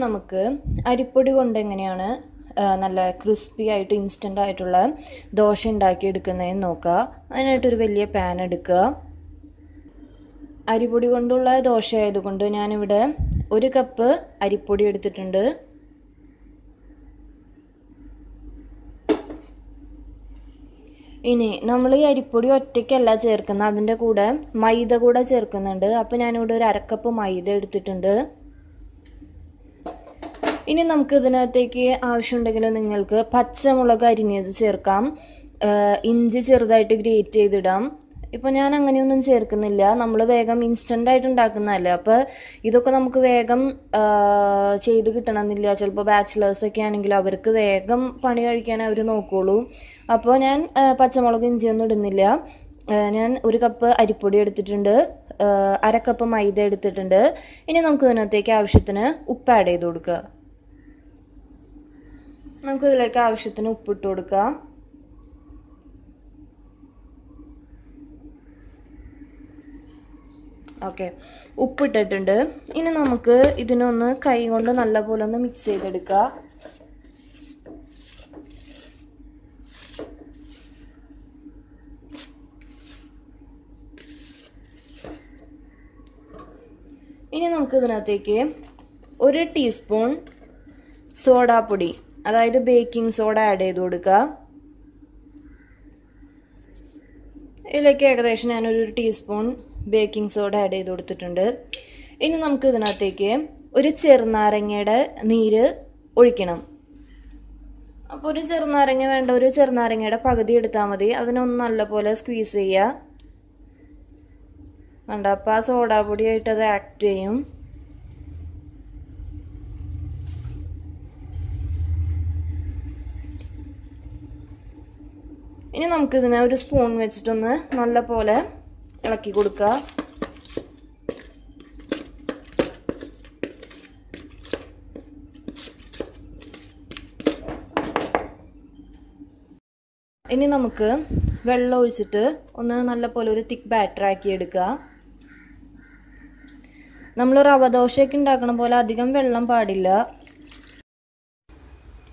നമുക്ക് അരിപ്പൊടി കൊണ്ട് എങ്ങനെയാണ് നല്ല ക്രിസ്പി ആയിട്ട് ഇൻസ്റ്റൻ്റ് ആയിട്ടുള്ള ദോശ ഉണ്ടാക്കിയെടുക്കുന്നതെന്ന് നോക്കുക. അതിനായിട്ടൊരു വലിയ പാൻ എടുക്കുക. അരിപ്പൊടി കൊണ്ടുള്ള ദോശ ആയതുകൊണ്ട് ഞാനിവിടെ 1 കപ്പ് അരിപ്പൊടി എടുത്തിട്ടുണ്ട്. ഇനി നമ്മൾ ഈ അരിപ്പൊടി ഒറ്റയ്ക്കല്ല ചേർക്കുന്നത്, അതിൻ്റെ കൂടെ മൈദ കൂടെ ചേർക്കുന്നുണ്ട്. അപ്പോൾ ഞാനിവിടെ ഒരു 1/2 കപ്പ് മൈദ എടുത്തിട്ടുണ്ട്. ഇനി നമുക്ക് ഇതിനകത്തേക്ക് ആവശ്യമുണ്ടെങ്കിൽ നിങ്ങൾക്ക് പച്ചമുളക് അരിഞ്ഞത് ചേർക്കാം, ഇഞ്ചി ചെറുതായിട്ട് ഗ്രേറ്റ് ചെയ്തിടാം. ഇപ്പോൾ ഞാൻ അങ്ങനെയൊന്നും ചേർക്കുന്നില്ല, നമ്മൾ വേഗം ഇൻസ്റ്റൻ്റ് ആയിട്ട് ഉണ്ടാക്കുന്നതല്ലേ. അപ്പോൾ ഇതൊക്കെ നമുക്ക് വേഗം ചെയ്ത് കിട്ടണമെന്നില്ല. ചിലപ്പോൾ ബാച്ചിലേഴ്സൊക്കെ ആണെങ്കിൽ അവർക്ക് വേഗം പണി കഴിക്കാൻ അവർ നോക്കുകയുള്ളൂ. അപ്പോൾ ഞാൻ പച്ചമുളക് ഇഞ്ചിയൊന്നും ഇടുന്നില്ല. ഞാൻ 1 കപ്പ് അരിപ്പൊടി എടുത്തിട്ടുണ്ട്, 1/2 കപ്പ് മൈദ എടുത്തിട്ടുണ്ട്. ഇനി നമുക്ക് ഇതിനകത്തേക്ക് ആവശ്യത്തിന് ഉപ്പ് ആഡ് ചെയ്ത് കൊടുക്കുക. നമുക്ക് ഇതിലേക്ക് ആവശ്യത്തിന് ഉപ്പിട്ട് കൊടുക്കാം. ഓക്കെ, ഉപ്പിട്ടിട്ടുണ്ട്. ഇനി നമുക്ക് ഇതിനൊന്ന് കൈ കൊണ്ട് നല്ലപോലെ ഒന്ന് മിക്സ് ചെയ്തെടുക്കുക. ഇനി നമുക്ക് ഇതിനകത്തേക്ക് 1 ടീസ്പൂൺ സോഡാപ്പൊടി, അതായത് ബേക്കിംഗ് സോഡ ആഡ് ചെയ്ത് കൊടുക്കുക. ഇതിലേക്ക് ഏകദേശം ഞാനൊരു ടീസ്പൂൺ ബേക്കിംഗ് സോഡ ആഡ് ചെയ്ത് കൊടുത്തിട്ടുണ്ട്. ഇനി നമുക്ക് ഇതിനകത്തേക്ക് ഒരു ചെറുനാരങ്ങയുടെ നീര് ഒഴിക്കണം. അപ്പോൾ ഒരു ചെറുനാരങ്ങ വേണ്ട, ഒരു ചെറുനാരങ്ങയുടെ പകുതി എടുത്താൽ മതി. അതിനൊന്ന് നല്ലപോലെ സ്ക്വീസ് ചെയ്യുക. വേണ്ട, അപ്പോൾ ആ സോഡാപ്പൊടിയായിട്ട് അത് ആക്ട് ചെയ്യും. ഇനി നമുക്കിതിനെ ഒരു സ്പൂൺ വെച്ചിട്ടൊന്ന് നല്ല പോലെ ഇളക്കി കൊടുക്കുക. ഇനി നമുക്ക് വെള്ളം ഒഴിച്ചിട്ട് ഒന്ന് നല്ല പോലെ ഒരു തിക്ക് ബാറ്റർ ആക്കി എടുക്കുക. നമ്മൾ റവ ദോശയൊക്കെ ഉണ്ടാക്കണ പോലെ അധികം വെള്ളം പാടില്ല.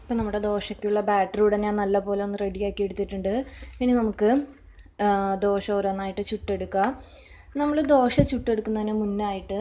ഇപ്പം നമ്മുടെ ദോശയ്ക്കുള്ള ബാറ്റർ ഇവിടെ ഞാൻ നല്ല പോലെ ഒന്ന് റെഡിയാക്കി എടുത്തിട്ടുണ്ട്. ഇനി നമുക്ക് ദോശ ഓരോന്നായിട്ട് ചുട്ടെടുക്കുക. നമ്മൾ ദോശ ചുട്ടെടുക്കുന്നതിന് മുന്നായിട്ട്